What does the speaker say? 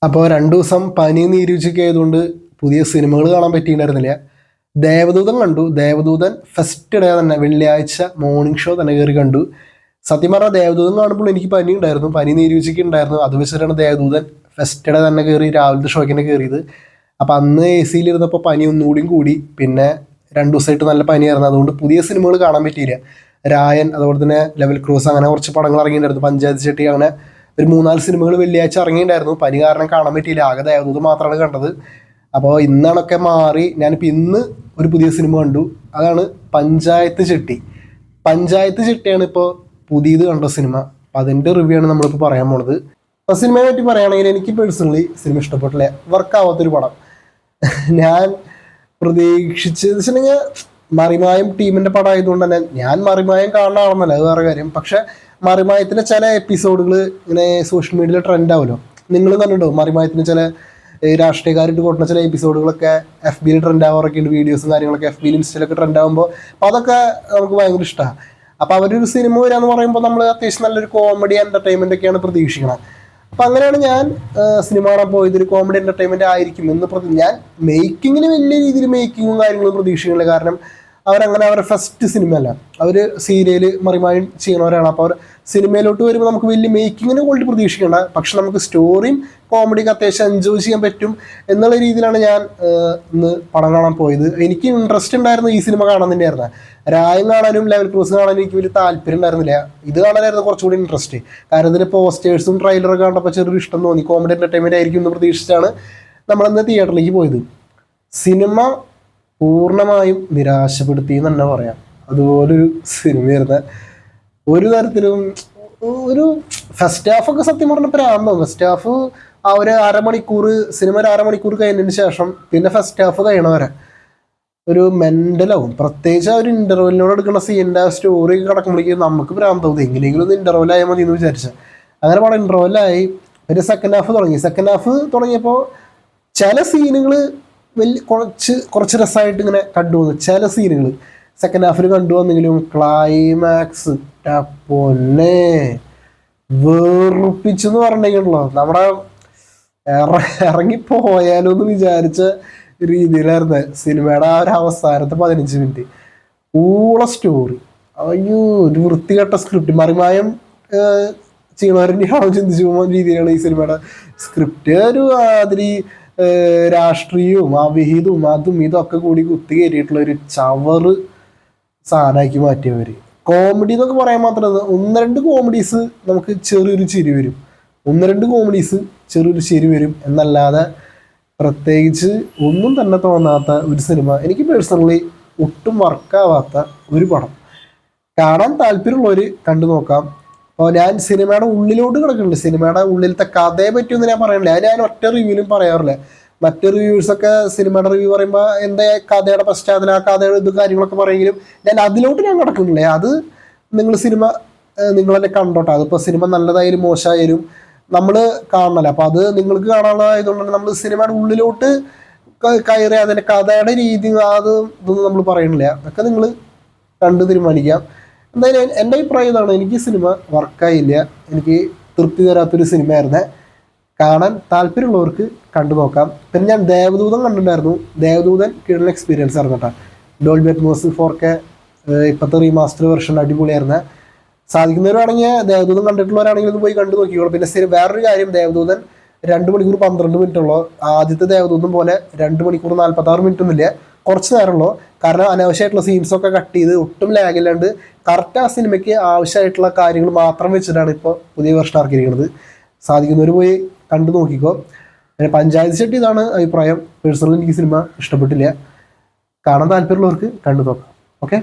അപ്പോൾ 2 ദിവസം പനി നീരുച്ചൊക്കെ ആയതുകൊണ്ട് പുതിയ സിനിമകൾ കാണാൻ പറ്റിയിട്ടുണ്ടായിരുന്നില്ല. ദേവദൂതൻ കണ്ടു. ദേവദൂതൻ ഫസ്റ്റ് ഡേ തന്നെ വെള്ളിയാഴ്ച മോർണിംഗ് ഷോ തന്നെ കയറി കണ്ടു. സത്യം പറഞ്ഞാൽ ദേവദൂതൻ കാണുമ്പോൾ എനിക്ക് പനി ഉണ്ടായിരുന്നു, പനി നീരുച്ചയ്ക്ക് ഉണ്ടായിരുന്നു. അത് വെച്ചിട്ടാണ് ദേവദൂതൻ ഫസ്റ്റ് ഡേ തന്നെ കയറി രാവിലത്തെ ഷോയ്ക്ക് തന്നെ കയറിയത്. അപ്പോൾ അന്ന് AC യിലിരുന്നപ്പോൾ പനി ഒന്നുകൂടിയും കൂടി. പിന്നെ 2 ദിവസമായിട്ട് നല്ല പനിയായിരുന്നു. അതുകൊണ്ട് പുതിയ സിനിമകൾ കാണാൻ പറ്റിയില്ല. രായൻ, അതുപോലെ തന്നെ ലെവൽ ക്രോസ്, അങ്ങനെ കുറച്ച് പടങ്ങൾ ഇറങ്ങിയിട്ടുണ്ടായിരുന്നു. പഞ്ചായത്ത് ചെട്ടി, അങ്ങനെ ഒരു 3-4 സിനിമകൾ വെള്ളിയാഴ്ച ഇറങ്ങിയിട്ടുണ്ടായിരുന്നു. പനി കാരണം കാണാൻ പറ്റിയില്ല. ആകെ ദേവദൂതൻ മാത്രമാണ് കണ്ടത്. അപ്പോൾ ഇന്നാണൊക്കെ മാറി ഞാനിപ്പോൾ ഇന്ന് ഒരു പുതിയ സിനിമ കണ്ടു. അതാണ് പഞ്ചായത്ത് ചെട്ടി. പഞ്ചായത്ത് ചെട്ടിയാണ് ഇപ്പോൾ പുതിയത് കണ്ട സിനിമ. അപ്പം അതിൻ്റെ റിവ്യൂ ആണ് നമ്മളിപ്പോൾ പറയാൻ പോണത്. അപ്പോൾ സിനിമയെ പറ്റി പറയുകയാണെങ്കിൽ എനിക്ക് പേഴ്സണലി സിനിമ ഇഷ്ടപ്പെട്ടില്ല. വർക്കാവാത്തൊരു പടം. ഞാൻ പ്രതീക്ഷിച്ചത് വെച്ചിട്ടുണ്ടെങ്കിൽ മറിമായം ടീമിൻ്റെ പടമായതുകൊണ്ട് തന്നെ ഞാൻ മറിമായം കാണുന്ന ആളെന്നല്ല, അത് വേറെ കാര്യം. പക്ഷെ മറിമായത്തിൻ്റെ ചില എപ്പിസോഡുകൾ ഇങ്ങനെ സോഷ്യൽ മീഡിയയിൽ ട്രെൻഡ് ആവുമല്ലോ. നിങ്ങളും കണ്ടിട്ടുണ്ടാവും മറിമായത്തിന് ചില രാഷ്ട്രീയക്കാരിട്ട് കൊടുക്കുന്ന ചില എപ്പിസോഡുകളൊക്കെ FB ട്രെൻഡ് ആവാറൊക്കെ ഉണ്ട്. വീഡിയോസും കാര്യങ്ങളൊക്കെ FB ഇൻസ്റ്റയിലൊക്കെ ട്രെൻഡ് ആകുമ്പോൾ അപ്പോൾ അതൊക്കെ നമുക്ക് ഭയങ്കര ഇഷ്ടമാണ്. അപ്പോൾ അവരൊരു സിനിമ വരാമെന്ന് പറയുമ്പോൾ നമ്മൾ അത്യാവശ്യം നല്ലൊരു കോമഡി എൻ്റർടൈൻമെൻ്റ് ഒക്കെയാണ് പ്രതീക്ഷിക്കണം. അപ്പം അങ്ങനെയാണ് ഞാൻ സിനിമ കാണാൻ പോയത്. ഒരു കോമഡി എൻ്റർടൈൻമെൻറ്റ് ആയിരിക്കും എന്ന് ഞാൻ മേക്കിങ്ങിന് വലിയ രീതിയിൽ മേക്കിങ്ങും കാര്യങ്ങളും പ്രതീക്ഷിക്കുന്നില്ല. കാരണം അവരങ്ങനെ അവരുടെ ഫസ്റ്റ് സിനിമ അല്ല, അവർ സീരിയൽ മറിമായും ചെയ്യുന്നവരാണ്. അപ്പോൾ അവർ സിനിമയിലോട്ട് വരുമ്പോൾ നമുക്ക് വലിയ മേക്കിങ്ങിനെ ക്വാളിറ്റി പ്രതീക്ഷിക്കേണ്ട. പക്ഷെ നമുക്ക് സ്റ്റോറിയും കോമഡിയൊക്കെ അത്യാവശ്യം എൻജോയ് ചെയ്യാൻ പറ്റും എന്നുള്ള രീതിയിലാണ് ഞാൻ ഇന്ന് പടം കാണാൻ പോയത്. എനിക്ക് ഇൻട്രസ്റ്റ് ഉണ്ടായിരുന്നു ഈ സിനിമ കാണാൻ തന്നെയായിരുന്നു. രായം കാണാനും ലെവൽ ക്രോസ് കാണാനും എനിക്ക് വലിയ താല്പര്യം ഉണ്ടായിരുന്നില്ല. ഇത് കാണാനായിരുന്നു കുറച്ചുകൂടി ഇൻട്രസ്റ്റ്. കാരണം ഇതിൻ്റെ പോസ്റ്റേഴ്സും ട്രെയിലറൊക്കെ കണ്ടപ്പോൾ ചെറിയൊരു ഇഷ്ടം തോന്നി. കോമഡി എൻ്റർടൈൻമെൻറ്റ് ആയിരിക്കും എന്ന് പ്രതീക്ഷിച്ചാണ് നമ്മളിന്ന് തിയേറ്ററിലേക്ക് പോയത്. സിനിമ പൂർണ്ണമായും നിരാശപ്പെടുത്തി എന്ന് തന്നെ പറയാം. അതുപോലൊരു സിനിമയായിരുന്നു. ഒരു തരത്തിലും ഒരു ഫസ്റ്റ് ഹാഫൊക്കെ സത്യം പറഞ്ഞ പ്രാന്തം. ഫസ്റ്റ് ഹാഫ് ആ ഒരു അരമണിക്കൂർ, സിനിമ ഒരു അരമണിക്കൂർ കഴിഞ്ഞതിന് ശേഷം പിന്നെ ഫസ്റ്റ് ഹാഫ് കഴിയണവരെ ഒരു മെൻ്റലാവും. പ്രത്യേകിച്ച് ആ ഒരു ഇൻ്റർവെല്ലിനോട് എടുക്കുന്ന സീനിൻ്റെ ആ സ്റ്റോറി കിടക്കുമ്പോഴേക്കും നമുക്ക് പ്രാന്താവും. എങ്ങനെയെങ്കിലും ഒന്ന് ഇൻ്റർവെല്ലായാൽ മതി എന്ന് വിചാരിച്ചാൽ അങ്ങനെ പടം ഇൻ്റർവെല്ലായി. പിന്നെ സെക്കൻഡ് ഹാഫ് തുടങ്ങി. സെക്കൻഡ് ഹാഫ് തുടങ്ങിയപ്പോൾ ചില സീനുകൾ കുറച്ച് രസമായിട്ട് ഇങ്ങനെ കണ്ടുവന്നു. ചില സീനുകൾ സെക്കൻഡ് ഹാഫിൽ കണ്ടുവന്നെങ്കിലും ക്ലൈമാക്സ് പൊന്നെ വെറുപ്പിച്ചെന്ന് പറഞ്ഞിട്ടുണ്ടല്ലോ. നമ്മുടെ ഇറങ്ങിപ്പോയാലോ എന്ന് വിചാരിച്ച രീതിയിലായിരുന്നു സിനിമയുടെ ആ ഒരു അവസാനത്തെ 15 മിനിറ്റ്. ഊള സ്റ്റോറി, അയ്യോ ഒരു വൃത്തികെട്ട സ്ക്രിപ്റ്റ്. മറിമായം ചെയ്യണവരെ ചിന്തിച്ചു പോകുന്ന രീതിയിലാണ് ഈ സിനിമയുടെ സ്ക്രിപ്റ്റ്. ഒരു അതിരി രാഷ്ട്രീയവും അവിഹിതവും അതും ഇതൊക്കെ കൂടി കുത്തി കയറിയിട്ടുള്ള ഒരു ചവറ് സാധനമാക്കി മാറ്റിയവർ. കോമഡി എന്നൊക്കെ പറയാൻ മാത്രം 1-2 കോമഡീസ് നമുക്ക് ചെറിയൊരു ചിരി വരും. 1-2 കോമഡീസ് ചെറിയൊരു ചിരി വരും എന്നല്ലാതെ പ്രത്യേകിച്ച് ഒന്നും തന്നെ തോന്നാത്ത ഒരു സിനിമ. എനിക്ക് പേഴ്സണലി ഒട്ടും വർക്കാവാത്ത ഒരു പടം. കാണാൻ താല്പര്യമുള്ളവർ കണ്ടു നോക്കാം. അപ്പോൾ ഞാൻ സിനിമയുടെ ഉള്ളിലോട്ട് കിടക്കുന്നുണ്ട്. സിനിമയുടെ ഉള്ളിലത്തെ കഥയെ പറ്റിയൊന്നും ഞാൻ പറയണില്ല. ഞാൻ ഒറ്റ റിവ്യൂലും പറയാറില്ല. മറ്റ് റിവ്യൂസൊക്കെ സിനിമയുടെ റിവ്യൂ പറയുമ്പോൾ എന്താ കഥയുടെ പശ്ചാത്തലം, ആ കഥയുടെ ഇത് കാര്യങ്ങളൊക്കെ പറയുമെങ്കിലും ഞാൻ അതിലോട്ട് ഞാൻ കിടക്കുന്നില്ല. അത് നിങ്ങൾ സിനിമ നിങ്ങൾ തന്നെ കണ്ടോട്ടെ. അതിപ്പോൾ സിനിമ നല്ലതായാലും മോശമായാലും നമ്മൾ കാണണല്ലോ. അപ്പോൾ അത് നിങ്ങൾക്ക് കാണാനുള്ളതായതുകൊണ്ട് നമ്മൾ സിനിമയുടെ ഉള്ളിലോട്ട് കയറി അതിൻ്റെ കഥയുടെ രീതി അത് ഇതൊന്നും നമ്മൾ പറയണില്ല. അതൊക്കെ നിങ്ങൾ കണ്ട് തീരുമാനിക്കാം. എന്തായാലും എൻ്റെ അഭിപ്രായം ഇതാണ്. എനിക്ക് സിനിമ വർക്കായില്ല. എനിക്ക് തൃപ്തി തരാത്തൊരു സിനിമയായിരുന്നു. കാണാൻ താല്പര്യമുള്ളവർക്ക് കണ്ടു നോക്കാം. പിന്നെ ഞാൻ ദേവദൂതൻ കണ്ടിട്ടുണ്ടായിരുന്നു. ദേവദൂതൻ കിടന്ന എക്സ്പീരിയൻസ് ആയിരുന്നു കേട്ടോ. ഡോൾബി അറ്റ്മോസ് 4K ഇപ്പോഴത്തെ റീമാസ്റ്റർ വെർഷൻ അടിപൊളിയായിരുന്നു. സാധിക്കുന്നവരാണെങ്കിൽ ദേവദൂതൻ കണ്ടിട്ടുള്ളവരാണെങ്കിൽ ഒന്ന് പോയി കണ്ടു നോക്കിക്കോളൂ. പിന്നെ വേറൊരു കാര്യം, ദേവദൂതൻ 2 മണിക്കൂർ 12 മിനിറ്റ് ഉള്ളൂ. ആദ്യത്തെ ദേവദൂതൻ പോലെ 2 മണിക്കൂർ 46 മിനിറ്റ് ഒന്നുമില്ല, കുറച്ച് നേരമുള്ളൂ. കാരണം അനാവശ്യമായിട്ടുള്ള സീൻസൊക്കെ കട്ട് ചെയ്ത് ഒട്ടും ലാഗില്ലാണ്ട് കറക്റ്റ് ആ സിനിമയ്ക്ക് ആവശ്യമായിട്ടുള്ള കാര്യങ്ങൾ മാത്രം വെച്ചിട്ടാണ് ഇപ്പോൾ പുതിയ വെർഷൻ ഇറക്കിയിരിക്കുന്നത്. സാധിക്കുന്നവർ പോയി കണ്ടു നോക്കിക്കോ. പിന്നെ പഞ്ചായത്ത് ചെട്ടി ഇതാണ് അഭിപ്രായം. പേഴ്സണലി എനിക്ക് സിനിമ ഇഷ്ടപ്പെട്ടില്ല. കാണാൻ താല്പര്യമുള്ളവർക്ക് കണ്ടു നോക്കാം. ഓക്കെ.